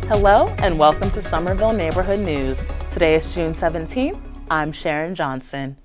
Hello and welcome to Somerville Neighborhood News. Today is June 17th. I'm Sharon Johnson.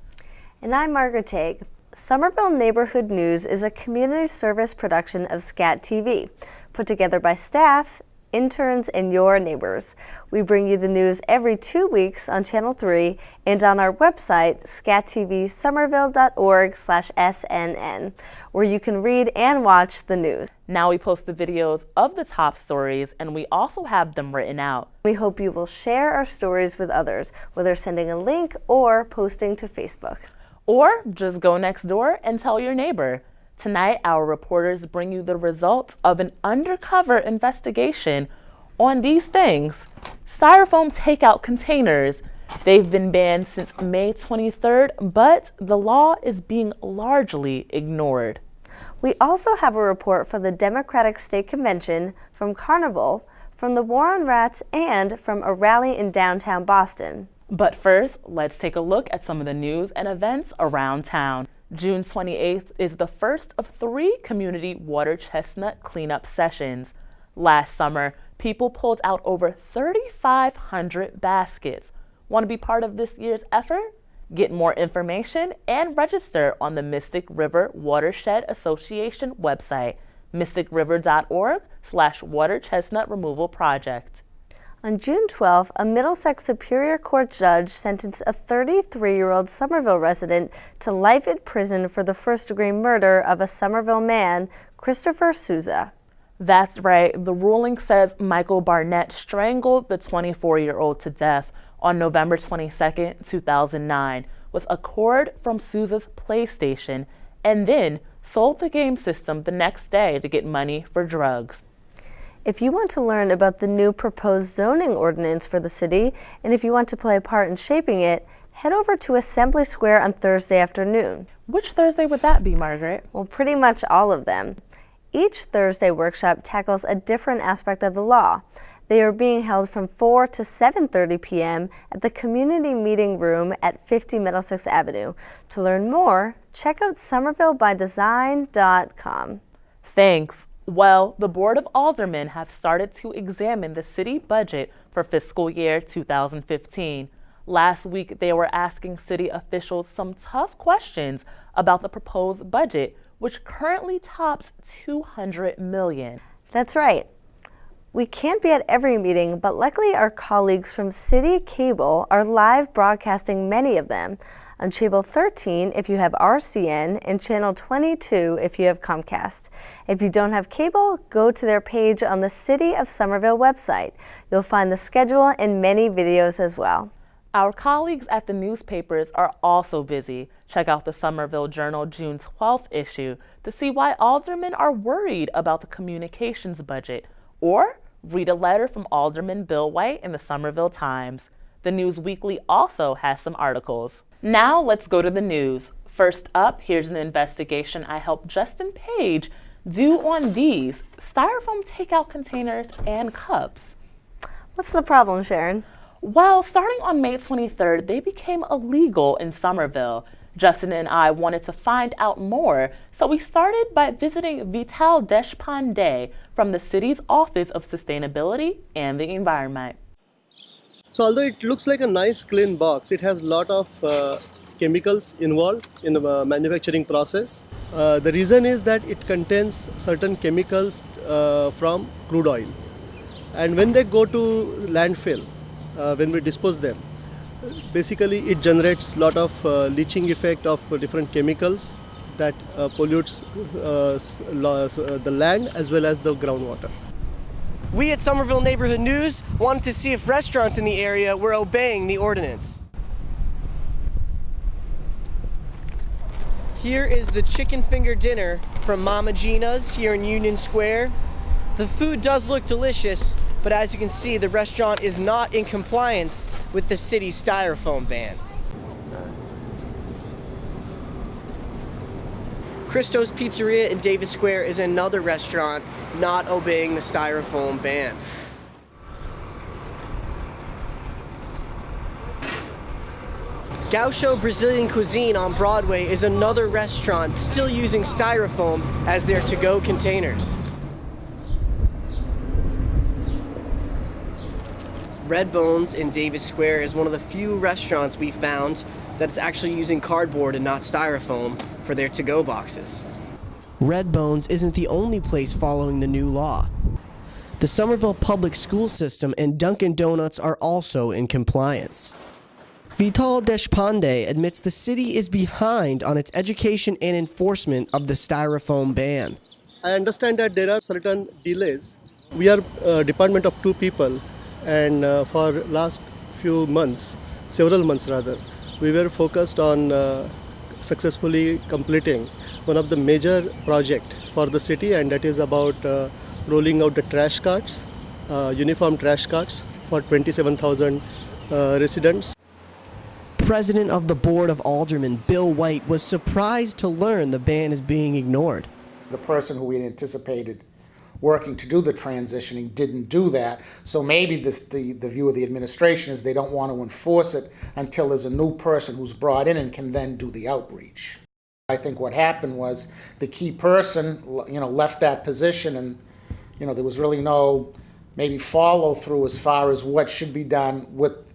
And I'm Margaret Tague. Somerville Neighborhood News is a community service production of SCATV, put together by staff, interns, and your neighbors. We bring you the news every 2 weeks on Channel 3 and on our website, scatvsomerville.org/SNN, where you can read and watch the news. Now we post the videos of the top stories, and we also have them written out. We hope you will share our stories with others, whether sending a link or posting to Facebook. Or just go next door and tell your neighbor. Tonight, our reporters bring you the results of an undercover investigation on these things. Styrofoam takeout containers. They've been banned since May 23rd, but the law is being largely ignored. We also have a report from the Democratic State Convention, from Carnival, from the War on Rats, and from a rally in downtown Boston. But first, let's take a look at some of the news and events around town. June 28th is the first of 3 community water chestnut cleanup sessions. Last summer, people pulled out over 3,500 baskets. Want to be part of this year's effort? Get more information and register on the Mystic River Watershed Association website, mysticriver.org/water chestnut removal project. On June 12th, a Middlesex Superior Court judge sentenced a 33-year-old Somerville resident to life in prison for the first-degree murder of a Somerville man, Christopher Souza. That's right. The ruling says Michael Barnett strangled the 24-year-old to death on November 22, 2009, with a cord from Souza's PlayStation, and then sold the game system the next day to get money for drugs. If you want to learn about the new proposed zoning ordinance for the city, and if you want to play a part in shaping it, head over to Assembly Square on Thursday afternoon. Which Thursday would that be, Margaret? Well, pretty much all of them. Each Thursday workshop tackles a different aspect of the law. They are being held from 4 to 7:30 p.m. at the Community Meeting Room at 50 Middlesex Avenue. To learn more, check out somervillebydesign.com. Thanks. Well, the Board of Aldermen have started to examine the city budget for fiscal year 2015. Last week, they were asking city officials some tough questions about the proposed budget, which currently tops $200 million. That's right. We can't be at every meeting, but luckily our colleagues from City Cable are live broadcasting many of them. On Channel 13 if you have RCN, and Channel 22 if you have Comcast. If you don't have cable, go to their page on the City of Somerville website. You'll find the schedule and many videos as well. Our colleagues at the newspapers are also busy. Check out the Somerville Journal June 12th issue to see why aldermen are worried about the communications budget, or read a letter from Alderman Bill White in the Somerville Times. The News Weekly also has some articles. Now let's go to the news. First up, here's an investigation I helped Justin Page do on these styrofoam takeout containers and cups. What's the problem, Sharon? Well, starting on May 23rd, they became illegal in Somerville. Justin and I wanted to find out more, so we started by visiting Vital Deshpande from the city's Office of Sustainability and the Environment. So although it looks like a nice clean box, it has a lot of chemicals involved in the manufacturing process. The reason is that it contains certain chemicals from crude oil. And when they go to landfill, when we dispose them, basically it generates a lot of leaching effect of different chemicals that pollutes the land as well as the groundwater. We at Somerville Neighborhood News wanted to see if restaurants in the area were obeying the ordinance. Here is the chicken finger dinner from Mama Gina's here in Union Square. The food does look delicious, but as you can see, the restaurant is not in compliance with the city's styrofoam ban. Christo's Pizzeria in Davis Square is another restaurant not obeying the styrofoam ban. Gaucho Brazilian Cuisine on Broadway is another restaurant still using styrofoam as their to-go containers. Red Bones in Davis Square is one of the few restaurants we found that's actually using cardboard and not styrofoam for their to-go boxes. Red Bones isn't the only place following the new law. The Somerville Public School System and Dunkin' Donuts are also in compliance. Vital Deshpande admits the city is behind on its education and enforcement of the styrofoam ban. I understand that there are certain delays. We are a department of 2 people, and for last few months, several months rather, we were focused on successfully completing one of the major project for the city, and that is about rolling out the trash carts, uniform trash carts for 27,000 residents. President of the Board of Aldermen, Bill White, was surprised to learn the ban is being ignored. The person who we had anticipated working to do the transitioning didn't do that, so maybe the view of the administration is they don't want to enforce it until there's a new person who's brought in and can then do the outreach. I think what happened was the key person, left that position, and there was really no maybe follow through as far as what should be done with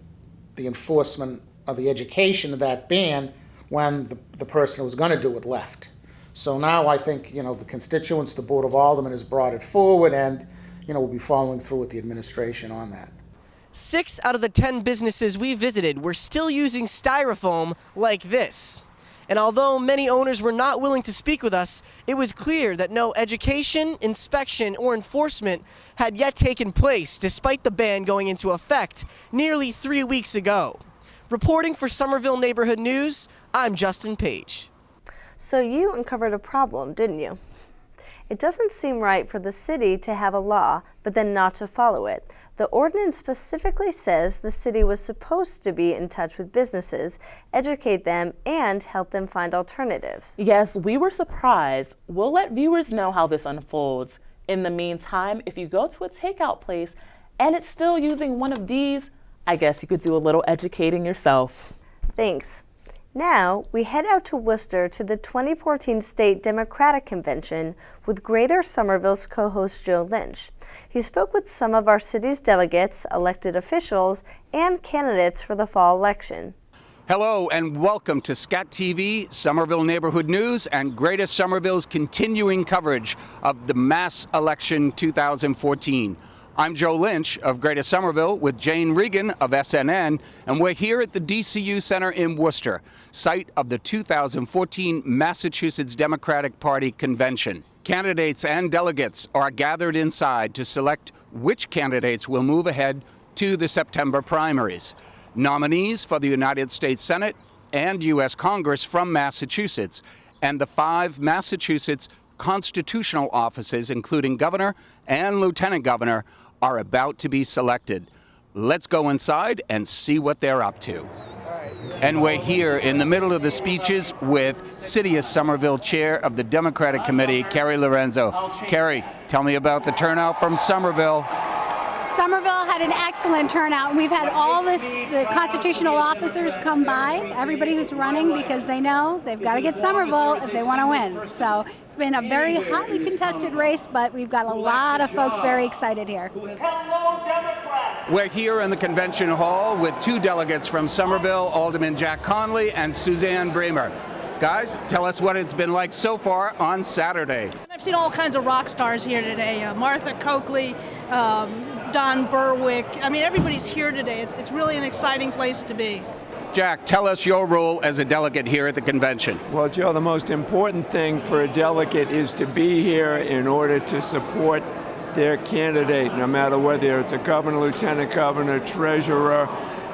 the enforcement of the education of that ban when the person who was going to do it left. So now I think, the constituents, the Board of Aldermen has brought it forward, and, we'll be following through with the administration on that. 6 out of the 10 businesses we visited were still using styrofoam like this. And although many owners were not willing to speak with us, it was clear that no education, inspection, or enforcement had yet taken place despite the ban going into effect nearly 3 weeks ago. Reporting for Somerville Neighborhood News, I'm Justin Page. So you uncovered a problem, didn't you? It doesn't seem right for the city to have a law, but then not to follow it. The ordinance specifically says the city was supposed to be in touch with businesses, educate them, and help them find alternatives. Yes, we were surprised. We'll let viewers know how this unfolds. In the meantime, if you go to a takeout place and it's still using one of these, I guess you could do a little educating yourself. Thanks. Now, we head out to Worcester to the 2014 State Democratic Convention with Greater Somerville's co-host Joe Lynch. He spoke with some of our city's delegates, elected officials, and candidates for the fall election. Hello and welcome to SCATV, Somerville Neighborhood News, and Greater Somerville's continuing coverage of the mass election 2014. I'm Joe Lynch of Greater Somerville with Jane Regan of SNN, and we're here at the DCU Center in Worcester, site of the 2014 Massachusetts Democratic Party Convention. Candidates and delegates are gathered inside to select which candidates will move ahead to the September primaries. Nominees for the United States Senate and U.S. Congress from Massachusetts, and the 5 Massachusetts constitutional offices, including governor and lieutenant governor, are about to be selected. Let's go inside and see what they're up to. And we're here in the middle of the speeches with City of Somerville Chair of the Democratic Committee, Carrie Lorenzo. Carrie, tell me about the turnout from Somerville. Somerville had an excellent turnout. We've had all the constitutional officers come by, everybody who's running, because they know they've got to get Somerville if they want to win. So it's been a very hotly contested race, but we've got a lot of folks very excited here. We're here in the convention hall with 2 delegates from Somerville, Alderman Jack Conley and Suzanne Bremer. Guys, tell us what it's been like so far on Saturday. I've seen all kinds of rock stars here today. Martha Coakley, Don Berwick. I mean, everybody's here today. It's really an exciting place to be. Jack, tell us your role as a delegate here at the convention. Well, Joe, the most important thing for a delegate is to be here in order to support their candidate, no matter whether it's a governor, lieutenant governor, treasurer.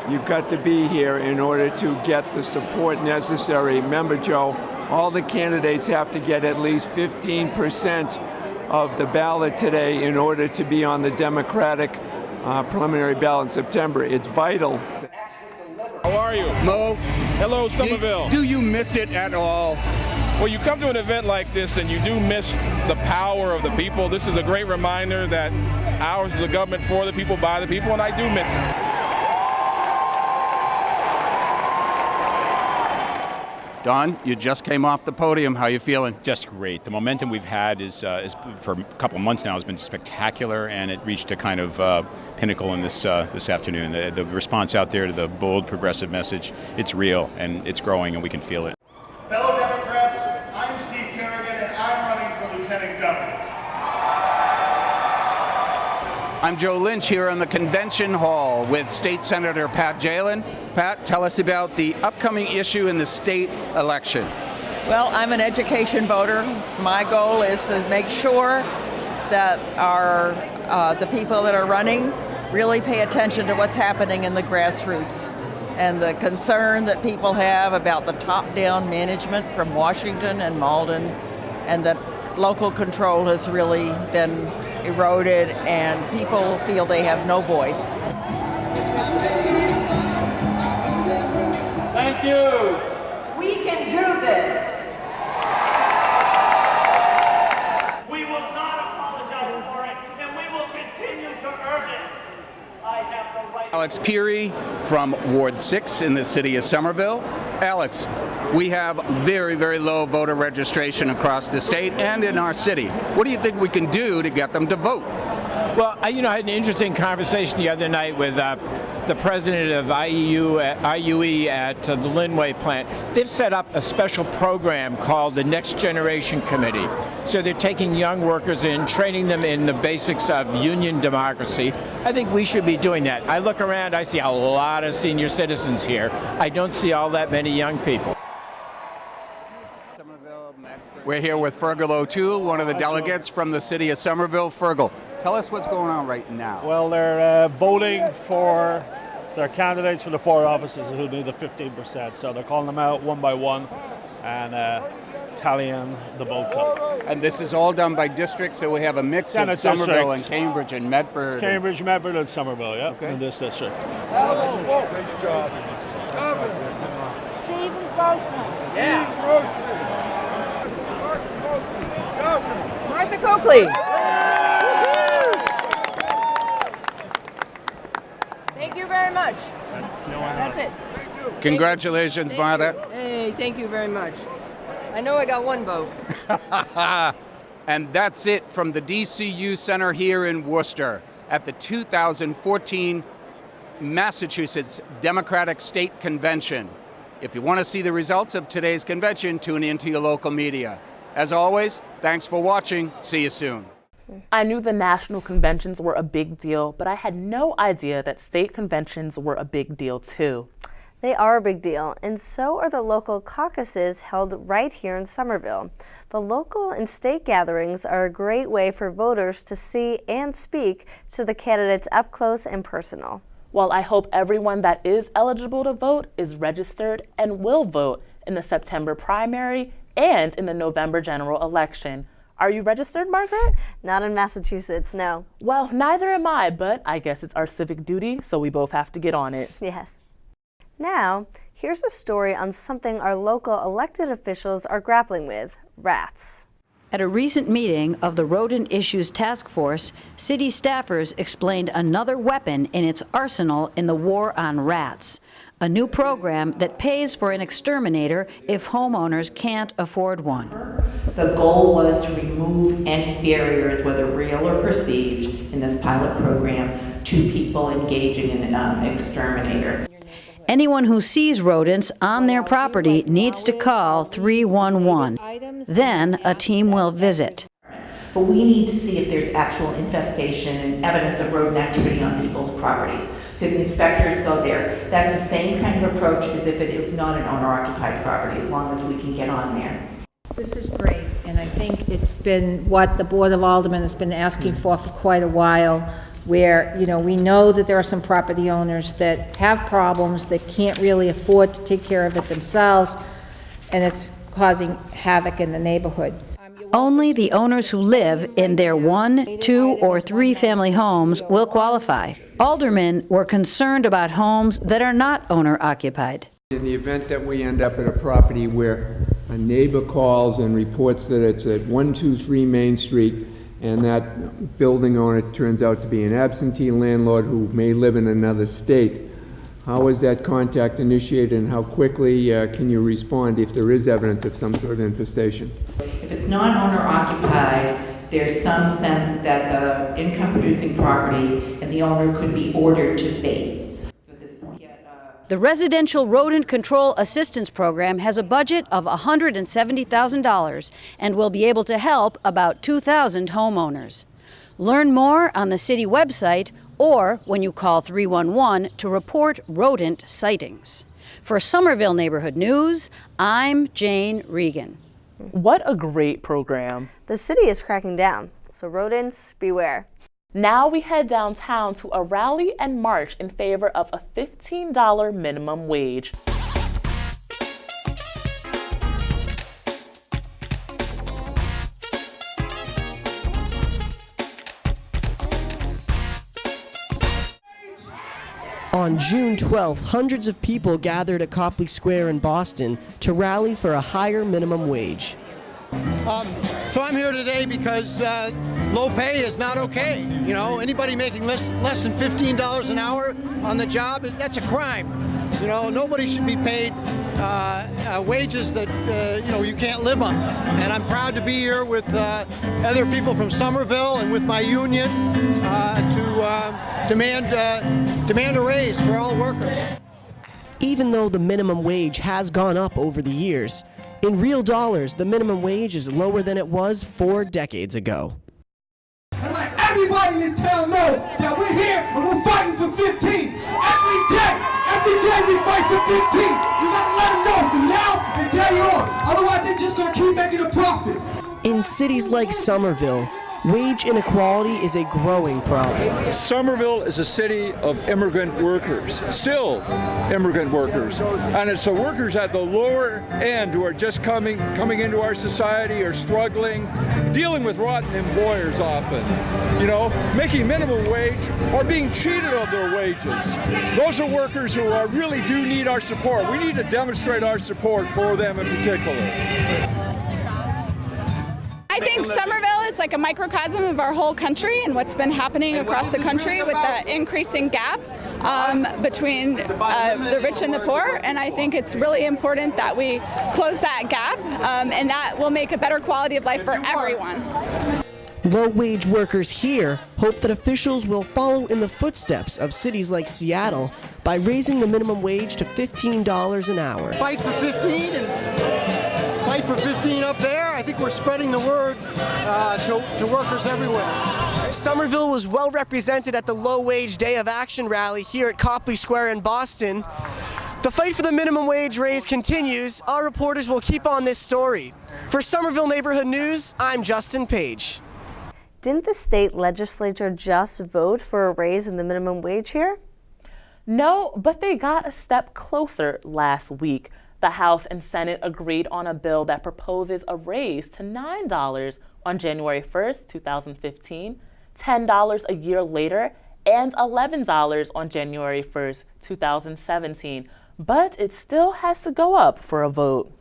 You've got to be here in order to get the support necessary. Remember, Joe, all the candidates have to get at least 15% of the ballot today in order to be on the Democratic preliminary ballot in September. It's vital. How are you? Mo, hello, Somerville. Do you miss it at all? Well, you come to an event like this and you do miss the power of the people. This is a great reminder that ours is a government for the people, by the people, and I do miss it. Don, you just came off the podium. How you feeling? Just great. The momentum we've had is for a couple of months now has been spectacular, and it reached a kind of pinnacle in this afternoon. The response out there to the bold, progressive message, it's real, and it's growing, and we can feel it. Fellow Democrats, I'm Steve Kerrigan, and I'm running for Lieutenant Governor. I'm Joe Lynch here in the convention hall with State Senator Pat Jalen. Pat, tell us about the upcoming issue in the state election. Well, I'm an education voter. My goal is to make sure that the people that are running really pay attention to what's happening in the grassroots and the concern that people have about the top-down management from Washington and Malden, and that local control has really been eroded and people feel they have no voice. Thank you. We can do this. We will not apologize for it, and we will continue to earn it. I have the right. Alex Peary from Ward 6 in the city of Somerville. Alex, we have very, very low voter registration across the state and in our city. What do you think we can do to get them to vote? Well, I had an interesting conversation the other night with the president of IUE at the Linway plant. They've set up a special program called the Next Generation Committee. So they're taking young workers in, training them in the basics of union democracy. I think we should be doing that. I look around, I see a lot of senior citizens here. I don't see all that many young people. We're here with Fergal O'Toole, one of the delegates from the city of Somerville. Fergal, tell us what's going on right now. Well, they're voting for their candidates for the 4 offices who'll be the 15%. So they're calling them out one by one and tallying the votes up. And this is all done by district, so we have a mix Senate of Somerville district. and Cambridge and Medford. It's Cambridge, Medford, and Somerville, yeah, okay. in this district. Great job. Stephen Grossman. Steve Grossman. Martha Coakley. Thank you very much. That's it. Congratulations, Martha. Hey, thank you very much. I know I got one vote. And that's it from the DCU Center here in Worcester at the 2014 Massachusetts Democratic State Convention. If you want to see the results of today's convention, tune into your local media. As always, thanks for watching. See you soon. I knew the national conventions were a big deal, but I had no idea that state conventions were a big deal too. They are a big deal, and so are the local caucuses held right here in Somerville. The local and state gatherings are a great way for voters to see and speak to the candidates up close and personal. Well, I hope everyone that is eligible to vote is registered and will vote in the September primary and in the November general election. Are you registered, Margaret? Not in Massachusetts, no. Well, neither am I, but I guess it's our civic duty, so we both have to get on it. Yes. Now, here's a story on something our local elected officials are grappling with: rats. At a recent meeting of the Rodent Issues Task Force, city staffers explained another weapon in its arsenal in the war on rats. A new program that pays for an exterminator if homeowners can't afford one. The goal was to remove any barriers, whether real or perceived, in this pilot program to people engaging in an exterminator. Anyone who sees rodents on their property needs to call 311. Then a team will visit. But we need to see if there's actual infestation and evidence of rodent activity on people's properties. So the inspectors go there. That's the same kind of approach as if it was not an owner-occupied property, as long as we can get on there. This is great, and I think it's been what the Board of Aldermen has been asking for quite a while, where, we know that there are some property owners that have problems, that can't really afford to take care of it themselves, and it's causing havoc in the neighborhood. Only the owners who live in their 1, 2, or 3 family homes will qualify. Aldermen were concerned about homes that are not owner-occupied. In the event that we end up at a property where a neighbor calls and reports that it's at 123 Main Street, and that building owner turns out to be an absentee landlord who may live in another state, How is that contact initiated, and how quickly can you respond if there is evidence of some sort of infestation? If it's non-owner occupied, there's some sense that that's an income-producing property, and the owner could be ordered to abate. The Residential Rodent Control Assistance Program has a budget of $170,000 and will be able to help about 2,000 homeowners. Learn more on the city website or when you call 311 to report rodent sightings. For Somerville Neighborhood News, I'm Jane Regan. What a great program. The city is cracking down, so rodents beware. Now we head downtown to a rally and march in favor of a $15 minimum wage. On June 12th, hundreds of people gathered at Copley Square in Boston to rally for a higher minimum wage. So I'm here today because low pay is not okay. You know, anybody making less than $15 an hour on the job, that's a crime. You know, nobody should be paid wages that, you can't live on. And I'm proud to be here with other people from Somerville and with my union to demand a raise for all workers. Even though the minimum wage has gone up over the years, in real dollars, the minimum wage is lower than it was 4 decades ago. And let everybody in this town know that we're here and we're fighting for 15. Every day we fight for 15. You gotta let them know from now and day on. Otherwise, they're just gonna keep making a profit. In cities like Somerville, wage inequality is a growing problem. Somerville is a city of immigrant workers, still immigrant workers. And it's the workers at the lower end who are just coming into our society, are struggling, dealing with rotten employers often, making minimum wage or being cheated of their wages. Those are workers who really do need our support. We need to demonstrate our support for them in particular. I think Somerville is like a microcosm of our whole country and what's been happening across the country with the increasing gap between the rich and the poor. And I think it's really important that we close that gap and that will make a better quality of life for everyone. Low-wage workers here hope that officials will follow in the footsteps of cities like Seattle by raising the minimum wage to $15 an hour. Fight for 15 and fight for 15 up there. I think we're spreading the word to workers everywhere. Somerville was well represented at the Low Wage Day of Action rally here at Copley Square in Boston. The fight for the minimum wage raise continues. Our reporters will keep on this story. For Somerville Neighborhood News, I'm Justin Page. Didn't the state legislature just vote for a raise in the minimum wage here? No, but they got a step closer last week. The House and Senate agreed on a bill that proposes a raise to $9 on January 1st, 2015, $10 a year later, and $11 on January 1st, 2017. But it still has to go up for a vote.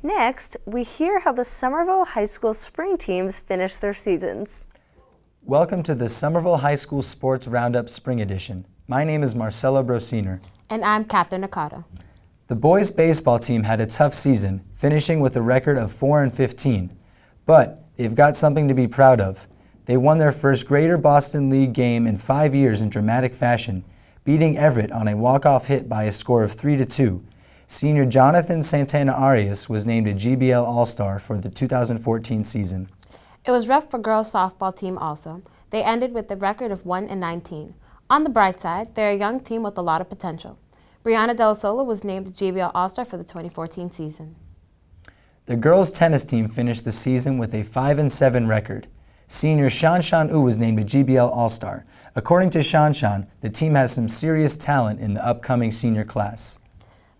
Next, we hear how the Somerville High School spring teams finished their seasons. Welcome to the Somerville High School Sports Roundup Spring Edition. My name is Marcelo Brosiner. And I'm Catherine Nakata. The boys' baseball team had a tough season, finishing with a record of 4-15. But they've got something to be proud of. They won their first Greater Boston League game in 5 years in dramatic fashion, beating Everett on a walk-off hit by a score of 3-2. Senior Jonathan Santana Arias was named a GBL All-Star for the 2014 season. It was rough for girls' softball team also. They ended with a record of 1-19. On the bright side, they're a young team with a lot of potential. Brianna Del Sola was named the GBL All-Star for the 2014 season. The girls' tennis team finished the season with a 5-7 record. Senior Shan Shan-U was named a GBL All-Star. According to Shan Shan, the team has some serious talent in the upcoming senior class.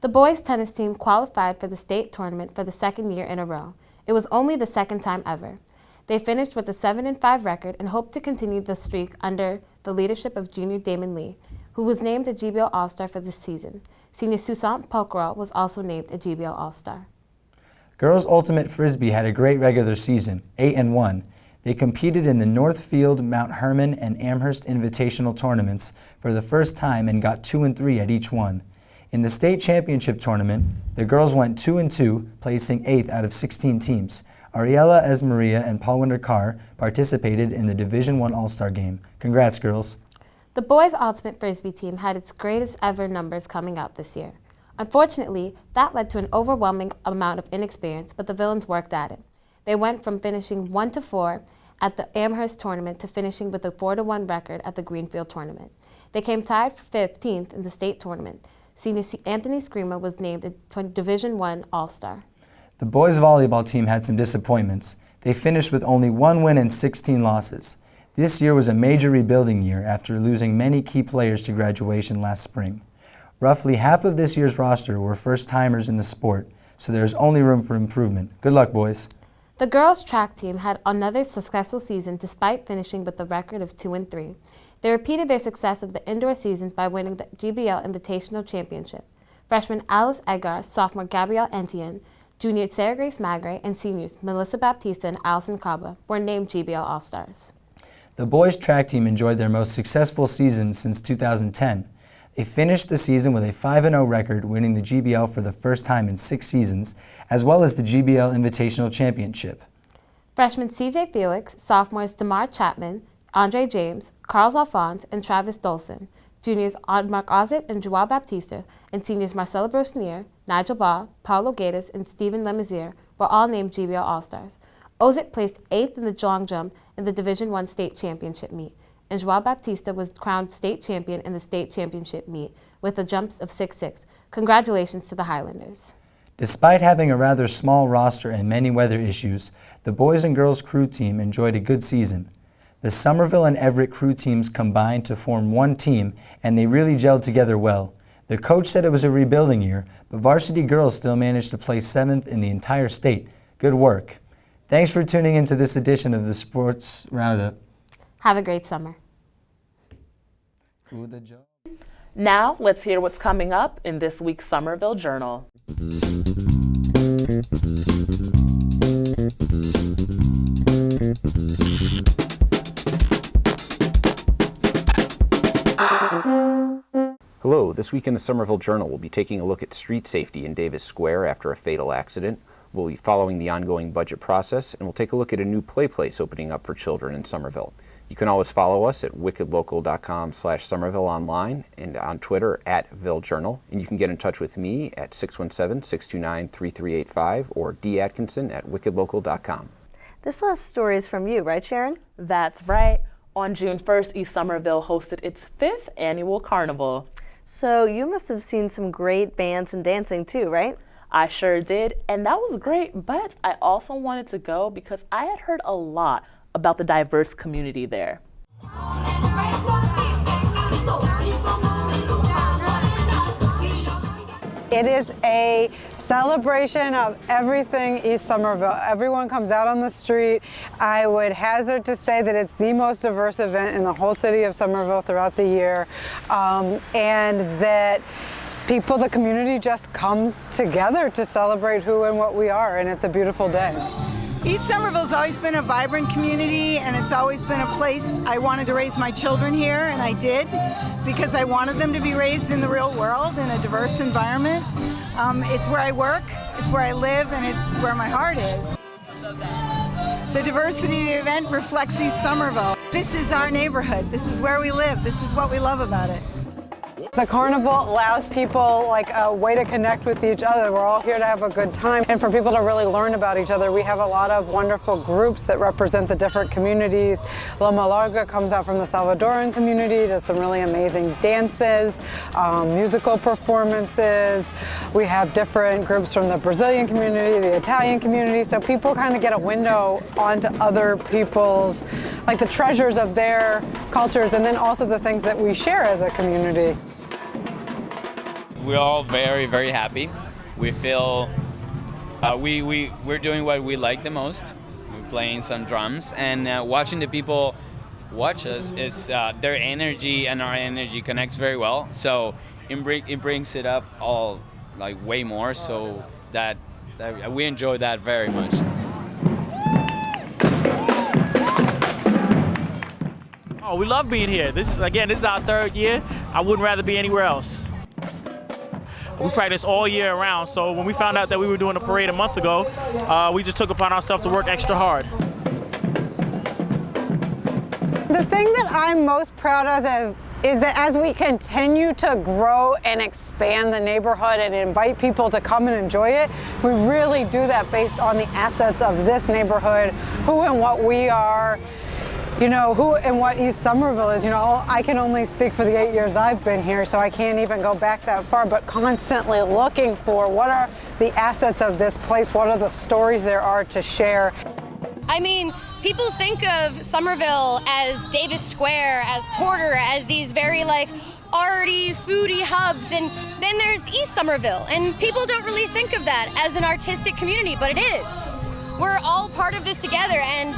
The boys' tennis team qualified for the state tournament for the second year in a row. It was only the second time ever. They finished with a 7-5 record and hope to continue the streak under the leadership of junior Damon Lee, who was named a GBL All-Star for this season. Senior Susant Pokra was also named a GBL All-Star. Girls Ultimate Frisbee had a great regular season, 8-1. They competed in the Northfield, Mount Herman, and Amherst Invitational tournaments for the first time and got 2 and 3 at each one. In the state championship tournament, the girls went 2 and 2, placing 8th out of 16 teams. Ariella Esmaria and Paulwinder Carr participated in the Division I All-Star Game. Congrats, girls. The boys' ultimate frisbee team had its greatest ever numbers coming out this year. Unfortunately, that led to an overwhelming amount of inexperience, but the villains worked at it. They went from finishing 1-4 at the Amherst tournament to finishing with a 4-1 record at the Greenfield tournament. They came tied for 15th in the state tournament. Senior Anthony Screamer was named a Division I All-Star. The boys' volleyball team had some disappointments. They finished with only 1 win and 16 losses. This year was a major rebuilding year after losing many key players to graduation last spring. Roughly half of this year's roster were first-timers in the sport, so there is only room for improvement. Good luck, boys. The girls' track team had another successful season despite finishing with a record of 2 and 3. They repeated their success of the indoor season by winning the GBL Invitational Championship. Freshman Alice Edgar, sophomore Gabrielle Entienne, junior Sarah Grace Magre, and seniors Melissa Baptista and Allison Caba were named GBL All-Stars. The boys' track team enjoyed their most successful season since 2010. They finished the season with a 5-0 record, winning the GBL for the first time in 6 seasons, as well as the GBL Invitational Championship. Freshmen CJ Felix, sophomores DeMar Chapman, Andre James, Carlos Alphonse, and Travis Dolson, juniors Mark Ozit and Joao Baptista, and seniors Marcella Brosnier, Nigel Baugh, Paulo Gatas, and Stephen Lemazier were all named GBL All-Stars. Ozit placed 8th in the long jump in the Division I State Championship meet, and Joao Baptista was crowned state champion in the state championship meet with the jumps of 6'6". Congratulations to the Highlanders. Despite having a rather small roster and many weather issues, the boys and girls crew team enjoyed a good season. The Somerville and Everett crew teams combined to form one team, and they really gelled together well. The coach said it was a rebuilding year, but varsity girls still managed to place 7th in the entire state. Good work. Thanks for tuning into this edition of the Sports Roundup. Have a great summer. Good job. Now, let's hear what's coming up in this week's Somerville Journal. Hello, this week in the Somerville Journal, we'll be taking a look at street safety in Davis Square after a fatal accident. We'll be following the ongoing budget process, and we'll take a look at a new play place opening up for children in Somerville. You can always follow us at wickedlocal.com/Somerville online and on Twitter @VilleJournal. And you can get in touch with me at 617-629-3385 or datkinson@wickedlocal.com. This last story is from you, right, Sharon? That's right. On June 1st, East Somerville hosted its 5th annual carnival. So you must have seen some great bands and dancing too, right? I sure did, and that was great, but I also wanted to go because I had heard a lot about the diverse community there. It is a celebration of everything East Somerville. Everyone comes out on the street. I would hazard to say that it's the most diverse event in the whole city of Somerville throughout the year, and that people, the community just comes together to celebrate who and what we are, and it's a beautiful day. East Somerville's always been a vibrant community, and it's always been a place I wanted to raise my children here, and I did, because I wanted them to be raised in the real world in a diverse environment. It's where I work, it's where I live, and it's where my heart is. The diversity of the event reflects East Somerville. This is our neighborhood. This is where we live. This is what we love about it. The carnival allows people like a way to connect with each other. We're all here to have a good time and for people to really learn about each other. We have a lot of wonderful groups that represent the different communities. Loma Larga comes out from the Salvadoran community, does some really amazing dances, musical performances. We have different groups from the Brazilian community, the Italian community, so people kind of get a window onto other people's, like the treasures of their cultures, and then also the things that we share as a community. We're all very, very happy. We feel we're doing what we like the most. We're playing some drums and watching the people watch us is their energy and our energy connects very well. So it brings it up all like way more. So that we enjoy that very much. Oh, we love being here. This is our 3rd year. I wouldn't rather be anywhere else. We practice all year round, so when we found out that we were doing a parade a month ago, we just took upon ourselves to work extra hard. The thing that I'm most proud of is that as we continue to grow and expand the neighborhood and invite people to come and enjoy it, we really do that based on the assets of this neighborhood, who and what we are, you know, who and what East Somerville is. You know, I can only speak for the 8 years I've been here, so I can't even go back that far, but constantly looking for what are the assets of this place, what are the stories there are to share. I mean, people think of Somerville as Davis Square, as Porter, as these very like arty, foodie hubs, and then there's East Somerville, and people don't really think of that as an artistic community, but it is. We're all part of this together, and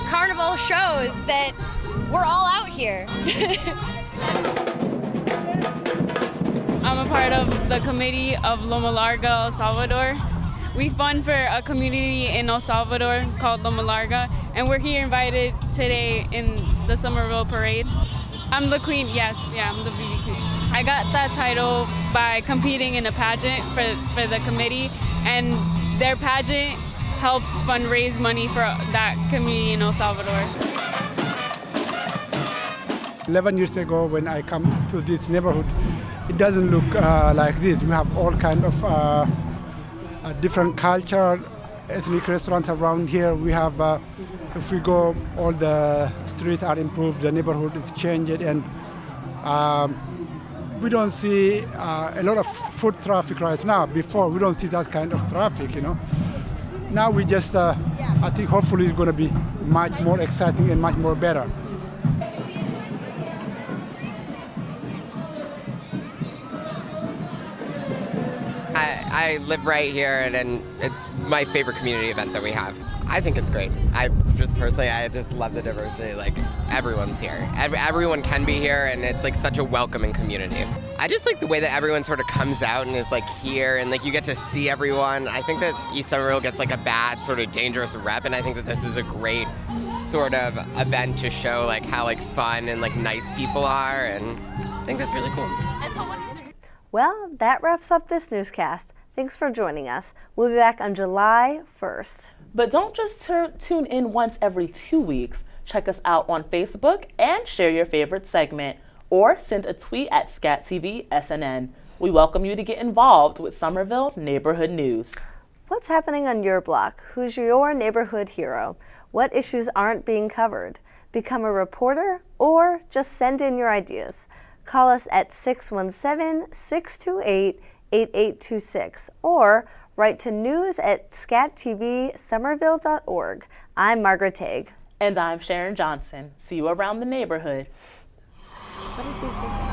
Carnival shows that we're all out here. I'm a part of the committee of Loma Larga, El Salvador. We fund for a community in El Salvador called Loma Larga, and we're here invited today in the Somerville Parade. I'm the queen, I'm the beauty queen. I got that title by competing in a pageant for the committee, and their pageant helps fundraise money for that community in El Salvador. 11 years ago when I come to this neighborhood, it doesn't look like this. We have all kind of different culture, ethnic restaurants around here. We have, if we go, all the streets are improved, the neighborhood is changed, and we don't see a lot of foot traffic right now. Before, we don't see that kind of traffic, you know. Now we just, I think hopefully it's going to be much more exciting and much more better. I live right here, and it's my favorite community event that we have. I think it's great. I just love the diversity. Like, everyone's here. Everyone can be here, and it's like such a welcoming community. I just like the way that everyone sort of comes out and is like here, and like you get to see everyone. I think that East Somerville gets like a bad sort of dangerous rep, and I think that this is a great sort of event to show like how like fun and like nice people are, and I think that's really cool. Well, that wraps up this newscast. Thanks for joining us. We'll be back on July 1st. But don't just tune in once every 2 weeks. Check us out on Facebook and share your favorite segment, or send a tweet at SCATV SNN. We welcome you to get involved with Somerville Neighborhood News. What's happening on your block? Who's your neighborhood hero? What issues aren't being covered? Become a reporter, or just send in your ideas. Call us at 617-628-8826 or write to news@scatvsomerville.org. I'm Margaret Tague. And I'm Sharon Johnson. See you around the neighborhood. What did you think?